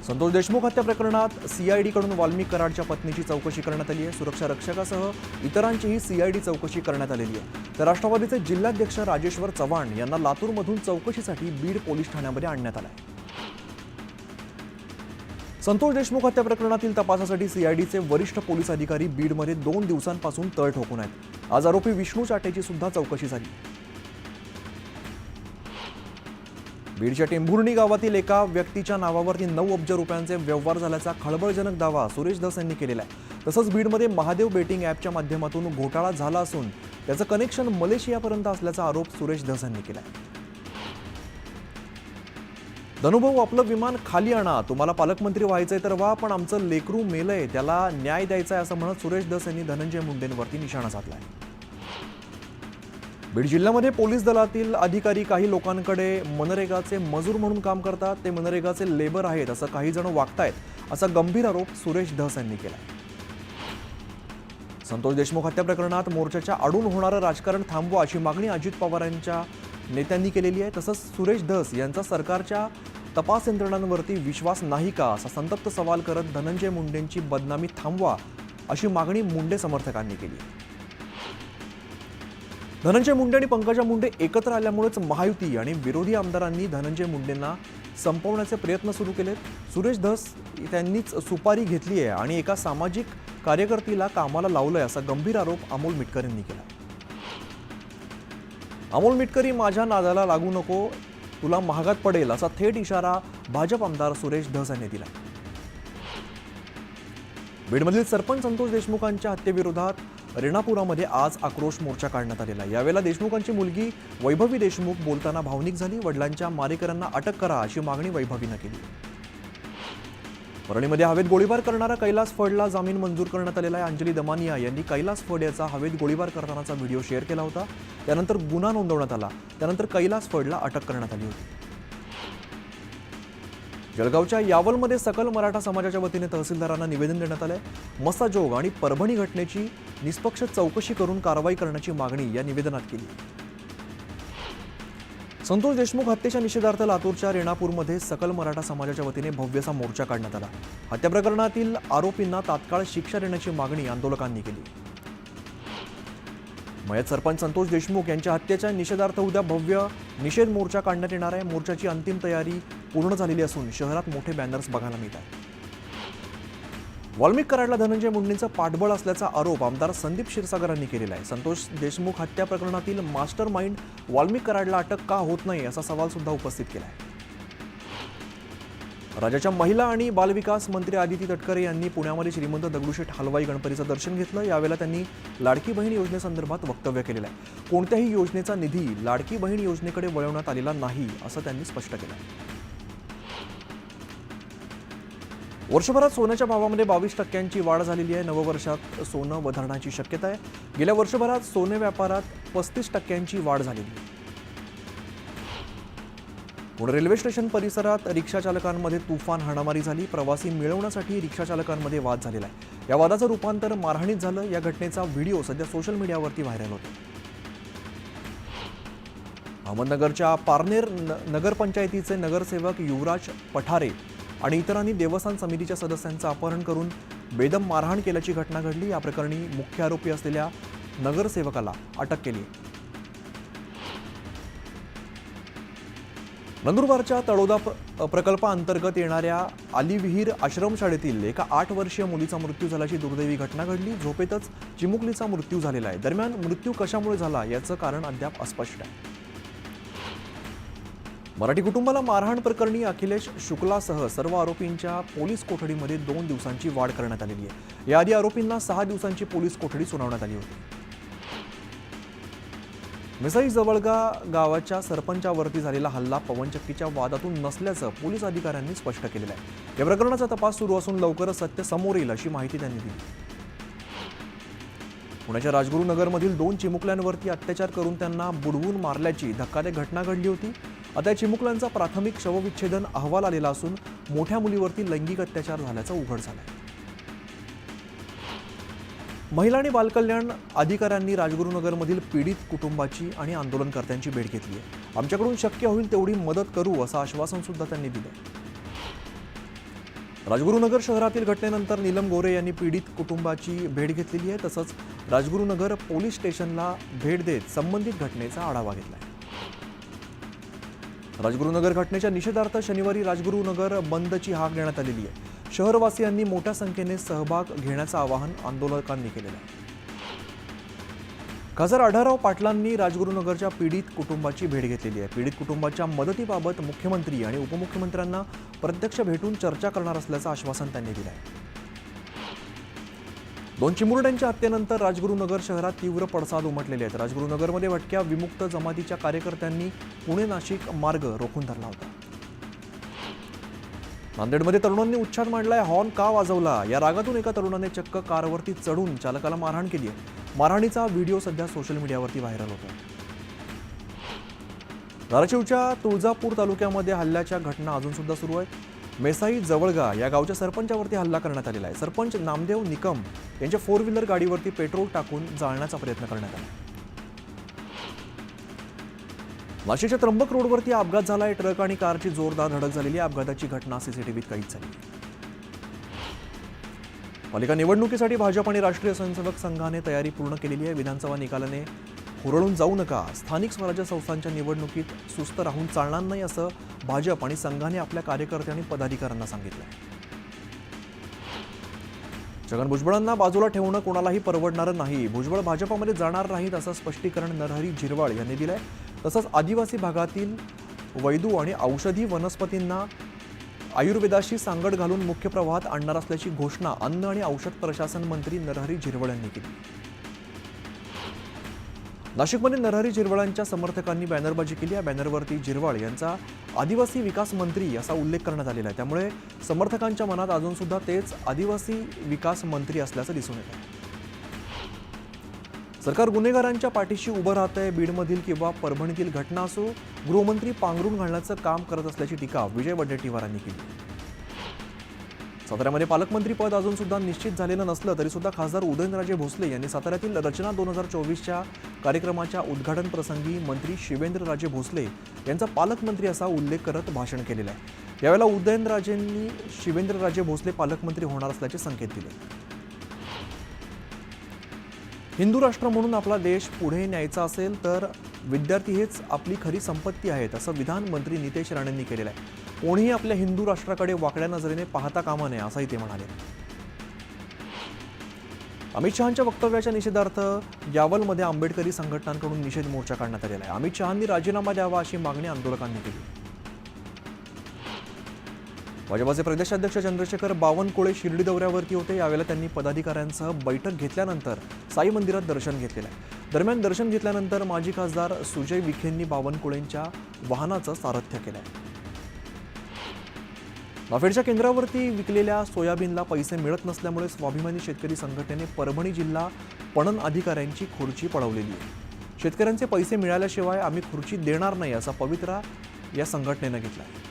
संतोष देशमुख हत्या प्रकरणात सीआयडी कडून वाल्मिक कराडच्या पत्नीची चौकशी करण्यात आली आहे। सुरक्षा रक्षकासह इतरांचीही सीआयडी चौकशी करण्यात आलेली आहे। तर राष्ट्रवादीचे जिल्हाध्यक्ष राजेश्वर चव्हाण यांना लातूरमधून चौकशीसाठी बीड पोलीस ठाण्यामध्ये आणण्यात आलं आहे। संतोष देशमुख हत्या प्रकरणातील तपासासाठी सीआयडीचे वरिष्ठ पोलीस अधिकारी बीडमध्ये 2 दिवसांपासून तळ ठोकून आहेत। आज आरोपी विष्णू चाटेची सुद्धा चौकशी झाली। बीडच्या टेंभुर्णी गावातील एका व्यक्तीच्या नावावरती 9 अब्ज रुपयांचे व्यवहार झाल्याचा खळबळजनक दावा सुरेश धस यांनी केलेला आहे। तसंच बीडमध्ये महादेव बेटिंग ॲपच्या माध्यमातून घोटाळा झाला असून त्याचं कनेक्शन मलेशियापर्यंत असल्याचा आरोप सुरेश धस यांनी केला आहे। धनुभाऊ, आपलं विमान खाली आणा, तुम्हाला पालकमंत्री व्हायचंय तर व्हा, पण आमचं लेकरू मेलंय, त्याला न्याय द्यायचा आहे असं म्हणत सुरेश धस यांनी धनंजय मुंडेंवरती निशाणा साधलाय। बीड जिल्ह्यामध्ये पोलीस दलातील अधिकारी काही लोकांकडे मनरेगाचे मजूर म्हणून काम करतात, ते मनरेगाचे लेबर आहेत असं काही जण वागतायत, असा गंभीर आरोप सुरेश धस यांनी केला। संतोष देशमुख हत्या प्रकरणात मोर्चाच्या आडून होणारं राजकारण थांबवा अशी मागणी अजित पवारांच्या नेत्यांनी केलेली आहे। तसंच सुरेश धस यांचा सरकारच्या तपास यंत्रणांवरती विश्वास नाही का असा संतप्त सवाल करत धनंजय मुंडेंची बदनामी थांबवा अशी मागणी मुंडे समर्थकांनी केली आहे। धनंजय मुंडे आणि पंकजा मुंडे एकत्र आल्यामुळेच महायुती आणि विरोधी आमदारांनी धनंजय मुंडेंना संपवण्याचे प्रयत्न सुरू केलेत। सुरेश धस त्यांनीच सुपारी घेतली आहे आणि एका सामाजिक कार्यकर्तीला कामाला लावलंय असा गंभीर आरोप अमोल मिटकर यांनी केला। अमोल मिटकरी, माझ्या नादाला लागू नको, तुला महागात पडेल असा थेट इशारा भाजप आमदार सुरेश धस यांनी दिला। बीडमधील सरपंच संतोष देशमुखांच्या हत्येविरोधात रेणापुरामध्ये आज आक्रोश मोर्चा काढण्यात आलेला आहे। यावेळेला देशमुखांची मुलगी वैभवी देशमुख बोलताना भावनिक झाली। वडिलांच्या मारेकऱ्यांना अटक करा अशी मागणी वैभवीनं केली। परळीमध्ये हवेत गोळीबार करणारा कैलास फडला जामीन मंजूर करण्यात आलेला आहे। अंजली दमानिया यांनी कैलास फड याचा हवेत गोळीबार करतानाचा व्हिडिओ शेअर केला होता। त्यानंतर गुन्हा नोंदवण्यात आला। त्यानंतर कैलास फडला अटक करण्यात आली होती। जळगावच्या यावलमध्ये सकल मराठा समाजाच्या वतीने तहसीलदारांना निवेदन देण्यात आलंय। मस्साजोग आणि परभणी घटनेची निष्पक्ष चौकशी करून कारवाई करण्याची मागणी या निवेदनात केली। संतोष देशमुख हत्येच्या निषेधार्थ लातूरच्या रेणापूरमध्ये सकल मराठा समाजाच्या वतीने भव्यसा मोर्चा काढण्यात आला। हत्या प्रकरणातील आरोपींना तात्काळ शिक्षा देण्याची मागणी आंदोलकांनी केली। मयत सरपंच संतोष देशमुख यांच्या हत्येच्या निषेधार्थ उद्या भव्य निषेध मोर्चा काढण्यात येणार आहे। मोर्चाची अंतिम तयारी पूर्ण झालेली असून शहरात मोठे बॅनर्स बघायला मिळतात। वाल्मिक कराडला धनंजय मुंडेंचं पाठबळ असल्याचा आरोप आमदार संदीप क्षीरसागरांनी केलेला आहे। संतोष देशमुख हत्या प्रकरणातील मास्टर माइंड वाल्मिक कराडला अटक का होत नाही असा सवाल सुद्धा उपस्थित केला आहे। राज्याच्या महिला आणि बालविकास मंत्री आदिती तटकरे यांनी पुण्यामध्ये श्रीमंत दगडूशेठ हलवाई गणपतीचं दर्शन घेतलं। यावेळेला त्यांनी लाडकी बहीण योजनेसंदर्भात वक्तव्य केलेलं आहे। कोणत्याही योजनेचा निधी लाडकी बहीण योजनेकडे वळवण्यात आलेला नाही असं त्यांनी स्पष्ट केलं आहे। वर्षभरात सोन्याच्या भावामध्ये 22% वाढ झालेली आहे। नववर्षात सोनं वधारण्याची शक्यता आहे। गेल्या वर्षभरात सोने व्यापारात 35% वाढ झालेली आहे। पुणे रेल्वे स्टेशन परिसरात रिक्षा चालकांमध्ये तुफान हाणामारी झाली। प्रवासी मिळवण्यासाठी रिक्षा चालकांमध्ये वाद झालेला आहे। या वादाचं रूपांतर मारहाणीत झालं। या घटनेचा व्हिडिओ सध्या सोशल मीडियावरती व्हायरल होतो। अहमदनगरच्या पारनेर नगरपंचायतीचे नगरसेवक युवराज पठारे आणि इतरांनी देवस्थान समितीच्या सदस्यांचं अपहरण करून बेदम मारहाण केल्याची घटना घडली। या प्रकरणी मुख्य आरोपी असलेल्या नगरसेवकाला अटक केली। नंदुरबारच्या तळोदा प्रकल्पाअंतर्गत येणाऱ्या अलीविहीर आश्रमशाळेतील एका 8 वर्षीय मुलीचा मृत्यू झाल्याची दुर्दैवी घटना घडली। झोपेतच चिमुकलीचा मृत्यू झालेला आहे। दरम्यान मृत्यू कशामुळे झाला याचं कारण अद्याप अस्पष्ट आहे। मराठी कुटुंबाला मारहाण प्रकरणी अखिलेश शुक्लासह सर्व आरोपींच्या पोलीस कोठडीमध्ये 2 दिवसांची वाढ करण्यात आलेली आहे। याआधी आरोपींना 6 दिवसांची पोलीस कोठडी सुनावण्यात आली होती। मिसई जवळगा गावाच्या सरपंचावरती झालेला हल्ला पवनचक्कीच्या वादातून नसल्याचं पोलीस अधिकाऱ्यांनी स्पष्ट केलेलं आहे। या प्रकरणाचा तपास सुरू असून लवकरच सत्य समोर येईल अशी माहिती त्यांनी दिली। पुण्याच्या राजगुरुनगरमधील 2 चिमुकल्यांवरती अत्याचार करून त्यांना बुडवून मारल्याची धक्कादायक घटना घडली होती। आता या चिमुकल्यांचा प्राथमिक शवविच्छेदन अहवाल आलेला असून मोठ्या मुलीवरती लैंगिक अत्याचार झाल्याचं उघड झालंय। महिला आणि बालकल्याण अधिकाऱ्यांनी राजगुरुनगरमधील पीडित कुटुंबाची आणि आंदोलनकर्त्यांची भेट घेतली आहे। आमच्याकडून शक्य होईल तेवढी मदत करू असं आश्वासन सुद्धा त्यांनी दिलं। राजगुरुनगर शहरातील घटनेनंतर नीलम गोरे यांनी पीडित कुटुंबाची भेट घेतलेली आहे. तसंच राजगुरुनगर पोलीस स्टेशनला भेट देत संबंधित घटनेचा आढावा घेतलाय. राजगुरुनगर घटनेच्या निषेधार्थ शनिवारी राजगुरुनगर बंदची हाक देण्यात आलेली आहे. शहरवासियांनी मोठ्या संख्येने सहभाग घेण्याचं आवाहन आंदोलकांनी केलेलं आहे. खासदार आढळराव पाटलांनी राजगुरुनगरच्या पीडित कुटुंबाची भेट घेतलेली आहे. पीडित कुटुंबाच्या मदतीबाबत मुख्यमंत्री आणि उपमुख्यमंत्र्यांना प्रत्यक्ष भेटून चर्चा करणार असल्याचं आश्वासन त्यांनी दिलं आहे. 2 चिमुरड्यांच्या हत्येनंतर राजगुरुनगर शहरात तीव्र पडसाद उमटलेले आहेत. राजगुरुनगरमध्ये भटक्या विमुक्त जमातीच्या कार्यकर्त्यांनी पुणे नाशिक मार्ग रोखून धरला होता. नांदेडमध्ये तरुणांनी उच्छाद मांडलाय. हॉर्न का वाजवला या रागातून एका तरुणाने चक्क कारवरती चढून चालकाला मारहाण केली आहे. मारहाणीचा व्हिडिओ सध्या सोशल मीडियावरती व्हायरल होतो. धाराशिवच्या तुळजापूर तालुक्यामध्ये हल्ल्याच्या घटना अजून सुद्धा सुरू आहेत. मेसाई जवळगा या गावच्या सरपंचावरती हल्ला करण्यात आलेला आहे. सरपंच नामदेव निकम यांच्या 4 व्हीलर गाडीवरती पेट्रोल टाकून जाळण्याचा प्रयत्न करण्यात आला. नाशिकच्या त्र्यंबक रोडवरती अपघात झालाय. ट्रक आणि कारची जोरदार धडक झालेली आहे. अपघाताची घटना सीसीटीव्हीत कैद झाली. पालिका निवडणुकीसाठी भाजप आणि राष्ट्रीय स्वयंसेवक संघाने तयारी पूर्ण केलेली आहे. विधानसभा निकालाने हुरळून जाऊ नका. स्थानिक स्वराज्य संस्थांच्या निवडणुकीत सुस्त राहून चालणार नाही असं भाजप आणि संघाने आपल्या कार्यकर्ते आणि पदाधिकाऱ्यांना सांगितलं. छगन भुजबळांना बाजूला ठेवणं कोणालाही परवडणारं नाही. भुजबळ भाजपमध्ये जाणार नाहीत असं स्पष्टीकरण नरहरी झिरवाळ यांनी दिलंय. तसंच आदिवासी भागातील वैदू आणि औषधी वनस्पतींना आयुर्वेदाशी सांगड घालून मुख्य प्रवाहात आणणार असल्याची घोषणा अन्न आणि औषध प्रशासन मंत्री नरहरी झिरवाळ यांनी केली. नाशिकमध्ये नरहरी झिरवाळांच्या समर्थकांनी बॅनरबाजी केली. या बॅनरवरती झिरवाळ यांचा आदिवासी विकास मंत्री असा उल्लेख करण्यात आलेला आहे. त्यामुळे समर्थकांच्या मनात अजून सुद्धा तेच आदिवासी विकास मंत्री असल्याचं दिसून येत आहे. सरकार गुन्हेगारांच्या पाठीशी उभं राहतंय. बीडमधील किंवा परभणीतील घटना असो, गृहमंत्री पांघरून घालण्याचं काम करत असल्याची टीका विजय वडेट्टीवारांनी केली. साताऱ्यामध्ये पालकमंत्री पद अजून सुद्धा निश्चित झालेलं नसलं तरी सुद्धा खासदार उदयनराजे भोसले यांनी साताऱ्यातील रचना 2024च्या कार्यक्रमाच्या उद्घाटन प्रसंगी मंत्री शिवेंद्रराजे भोसले यांचा पालकमंत्री असा उल्लेख करत भाषण केलेलं आहे. यावेळेला उदयनराजेंनी शिवेंद्रराजे भोसले पालकमंत्री होणार असल्याचे संकेत दिले. हिंदू राष्ट्र म्हणून आपला देश पुढे न्यायचा असेल तर विद्यार्थी हेच आपली खरी संपत्ती आहेत असं विधान मंत्री नितेश राणेंनी केलेलं आहे. कोणीही आपल्या हिंदू राष्ट्राकडे वाकड्या नजरेने पाहता कामा नये असंही ते म्हणाले. अमित शहांच्या वक्तव्याच्या निषेधार्थ यावलमध्ये आंबेडकरी संघटनांकडून निषेध मोर्चा काढण्यात आलेला आहे. अमित शहांनी राजीनामा द्यावा अशी मागणी आंदोलकांनी केली. भाजपाचे प्रदेशाध्यक्ष चंद्रशेखर बावनकुळे शिर्डी दौऱ्यावरती होते. यावेळेला त्यांनी पदाधिकाऱ्यांसह बैठक घेतल्यानंतर साई मंदिरात दर्शन घेतलेलं आहे. दरम्यान दर्शन घेतल्यानंतर माजी खासदार सुजय विखेंनी बावनकुळेंच्या वाहनाचं सारथ्य केलंय. नाफेडच्या केंद्रावरती विकलेल्या सोयाबीनला पैसे मिळत नसल्यामुळे स्वाभिमानी शेतकरी संघटनेने परभणी जिल्हा पणन अधिकाऱ्यांची खुर्ची पळवलेली आहे. शेतकऱ्यांचे पैसे मिळाल्याशिवाय आम्ही खुर्ची देणार नाही असा पवित्रा या संघटनेनं घेतला आहे.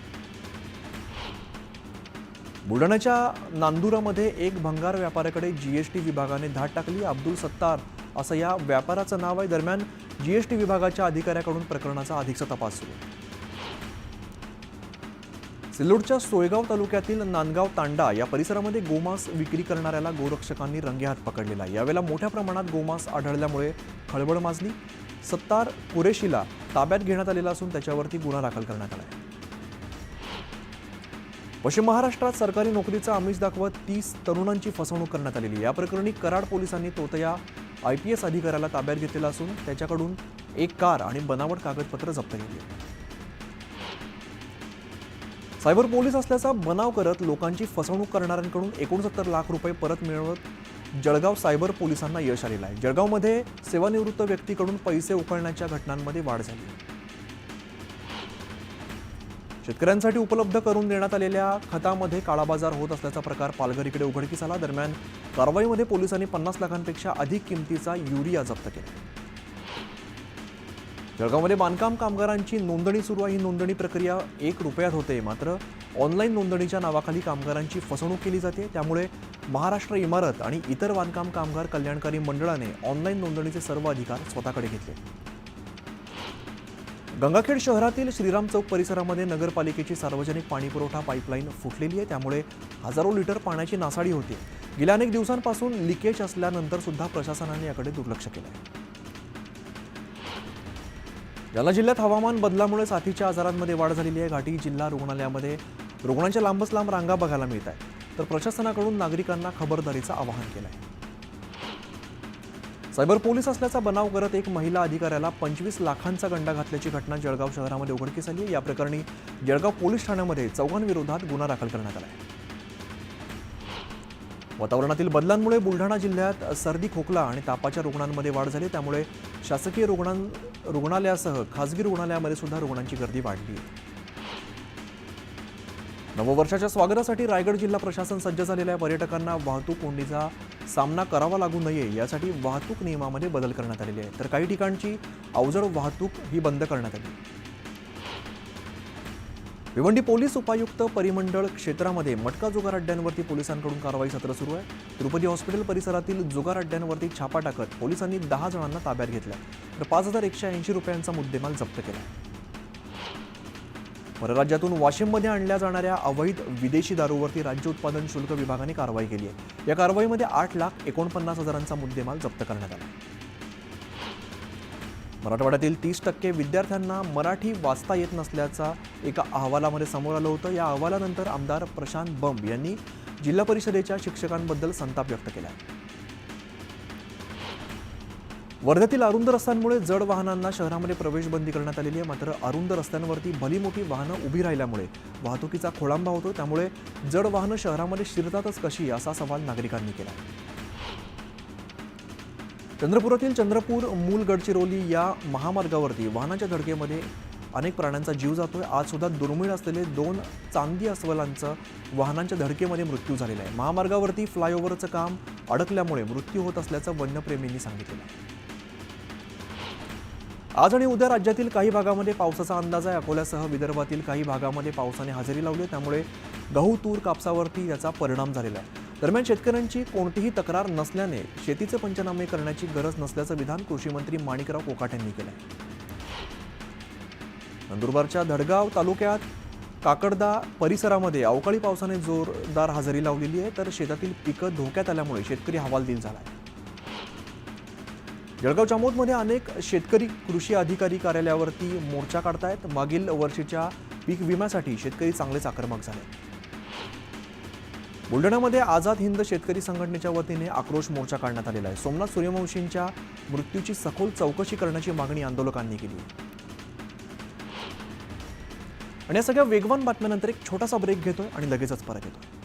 बुलढाण्याच्या नांदुरामध्ये एक भंगार व्यापाऱ्याकडे जीएसटी विभागाने धाड टाकली. अब्दुल सत्तार असं या व्यापाराचं नाव आहे. दरम्यान जीएसटी विभागाच्या अधिकाऱ्याकडून प्रकरणाचा अधिकचा तपास सुरू आहे. सिल्लोडच्या सोयगाव तालुक्यातील नांदगाव तांडा या परिसरामध्ये गोमांस विक्री करणाऱ्याला गोरक्षकांनी रंगेहात पकडलेला आहे. यावेळेला मोठ्या प्रमाणात गोमांस आढळल्यामुळे खळबळ माजली. सत्तार कुरेशीला ताब्यात घेण्यात आलेला असून त्याच्यावरती गुन्हा दाखल करण्यात आला आहे. पश्चिम महाराष्ट्रात सरकारी नोकरीचा आमिष दाखवत 30 तरुणांची फसवणूक करण्यात आलेली. या प्रकरणी कराड पोलिसांनी तोतया IPS अधिकाऱ्याला ताब्यात घेतलेला असून त्याच्याकडून एक कार आणि बनावट कागदपत्र जप्त केली. सायबर पोलीस असल्याचा बनाव करत लोकांची फसवणूक करणाऱ्यांकडून 69 लाख रुपये परत मिळवत जळगाव सायबर पोलिसांना यश आलेलं आहे. जळगावमध्ये सेवानिवृत्त व्यक्तीकडून पैसे उकळण्याच्या घटनांमध्ये वाढ झाली. शेतकऱ्यांसाठी उपलब्ध करून देण्यात आलेल्या खतामध्ये काळाबाजार होत असल्याचा प्रकार पालघर इकडे उघडकीस आला. दरम्यान कारवाईमध्ये पोलिसांनी 50 लाखांपेक्षा अधिक किमतीचा युरिया जप्त केला. जळगावमध्ये बांधकाम कामगारांची नोंदणी सुरू आहे. ही नोंदणी प्रक्रिया 1 रुपयात होते. मात्र ऑनलाईन नोंदणीच्या नावाखाली कामगारांची फसवणूक केली जाते. त्यामुळे महाराष्ट्र इमारत आणि इतर बांधकाम कामगार कल्याणकारी मंडळाने ऑनलाईन नोंदणीचे सर्व अधिकार स्वतःकडे घेतले. गंगाखेड शहरातील श्रीराम चौक परिसरामध्ये नगरपालिकेची सार्वजनिक पाणीपुरवठा पाईपलाईन फुटलेली आहे. त्यामुळे हजारो लिटर पाण्याची नासाडी होते. गेल्या अनेक दिवसांपासून लिकेज असल्यानंतर सुद्धा प्रशासनाने याकडे दुर्लक्ष केलं आहे. जालना जिल्ह्यात हवामान बदलामुळे साथीच्या आजारांमध्ये वाढ झालेली आहे. घाटी जिल्हा रुग्णालयामध्ये रुग्णांच्या लांबच लांब रांगा बघायला मिळत आहेत. तर प्रशासनाकडून नागरिकांना खबरदारीचं आवाहन केलं आहे. सायबर पोलीस असल्याचा बनाव करत एक महिला अधिकाऱ्याला 25 लाखांचा गंडा घातल्याची घटना जळगाव शहरामध्ये उघडकीस आली आहे. या प्रकरणी जळगाव पोलीस ठाण्यामध्ये चौघांविरोधात गुन्हा दाखल करण्यात आला आहे. वातावरणातील बदलांमुळे बुलढाणा जिल्ह्यात सर्दी, खोकला आणि तापाच्या रुग्णांमध्ये वाढ झाली. त्यामुळे शासकीय रुग्णालयासह खासगी रुग्णालयामध्ये सुद्धा रुग्णांची गर्दी वाढली आहे. नववर्षाच्या स्वागतासाठी रायगड जिल्हा प्रशासन सज्ज झालेल्या पर्यटकांना वाहतूक कोंडीचा सामना करावा लागू नये यासाठी वाहतूक नियमामध्ये बदल करण्यात आलेले आहे. तर काही ठिकाणची अवजड वाहतूक ही बंद करण्यात आली. भिवंडी पोलीस उपायुक्त परिमंडळ क्षेत्रामध्ये मटका जुगार अड्ड्यांवरती पोलिसांकडून कारवाई सत्र सुरू आहे. तिरुपती हॉस्पिटल परिसरातील जुगार अड्ड्यांवरती छापा टाकत पोलिसांनी 10 जणांना ताब्यात घेतलं. तर 5,180 रुपयांचा मुद्देमाल जप्त केला. परराज्यातून वाशिममध्ये आणल्या जाणाऱ्या अवैध विदेशी दारूवरती राज्य उत्पादन शुल्क विभागाने कारवाई केली आहे. या कारवाईमध्ये 8,49,000चा मुद्देमाल जप्त करण्यात आला. मराठवाड्यातील 30% विद्यार्थ्यांना मराठी वाचता येत नसल्याचा एका अहवालामध्ये समोर आलं होतं. या अहवालानंतर आमदार प्रशांत बंब यांनी जिल्हा परिषदेच्या शिक्षकांबद्दल संताप व्यक्त केला. वर्ध्यातील अरुंद रस्त्यांमुळे जड वाहनांना शहरामध्ये प्रवेश बंदी करण्यात आलेली आहे. मात्र अरुंद रस्त्यांवरती भली मोठी वाहनं उभी राहिल्यामुळे वाहतुकीचा खोळंबा होतो. त्यामुळे जड वाहनं शहरामध्ये शिरतातच कशी असा सवाल नागरिकांनी केला. चंद्रपुरातील चंद्रपूर मूल गडचिरोली या महामार्गावरती वाहनाच्या धडकेमध्ये अनेक प्राण्यांचा जीव जातोय. आज सुद्धा दुर्मिळ असलेले 2 चांदी अस्वलांचं वाहनांच्या धडकेमध्ये मृत्यू झालेला आहे. महामार्गावरती फ्लायओव्हरचं काम अडकल्यामुळे मृत्यू होत असल्याचं वन्यप्रेमींनी सांगितलं. आज आणि उद्या राज्यातील काही भागामध्ये पावसाचा अंदाज आहे. अकोल्यासह विदर्भातील काही भागामध्ये पावसाने हजेरी लावली. त्यामुळे गहू, तूर, कापसावरती याचा परिणाम झालेला आहे. दरम्यान शेतकऱ्यांची कोणतीही तक्रार नसल्याने शेतीचे पंचनामे करण्याची गरज नसल्याचं विधान कृषी मंत्री माणिकराव कोकाटे यांनी केलं आहे. नंदुरबारच्या धडगाव तालुक्यात काकडदा परिसरामध्ये अवकाळी पावसाने जोरदार हजेरी लावलेली आहे. तर शेतातील पिकं धोक्यात आल्यामुळे शेतकरी हवालदिल झाला आहे. जळगाव जामोदमध्ये अनेक शेतकरी कृषी अधिकारी कार्यालयावरती मोर्चा काढतायत. मागील वर्षीच्या पीक विम्यासाठी शेतकरी चांगलेच आक्रमक झाले. बुलढाण्यामध्ये आझाद हिंद शेतकरी संघटनेच्या वतीने आक्रोश मोर्चा काढण्यात आलेला आहे. सोमनाथ सूर्यवंशींच्या मृत्यूची सखोल चौकशी करण्याची मागणी आंदोलकांनी केली. आणि या सगळ्या वेगवान बातम्यांनंतर एक छोटासा ब्रेक घेतोय आणि लगेचच परत येतोय.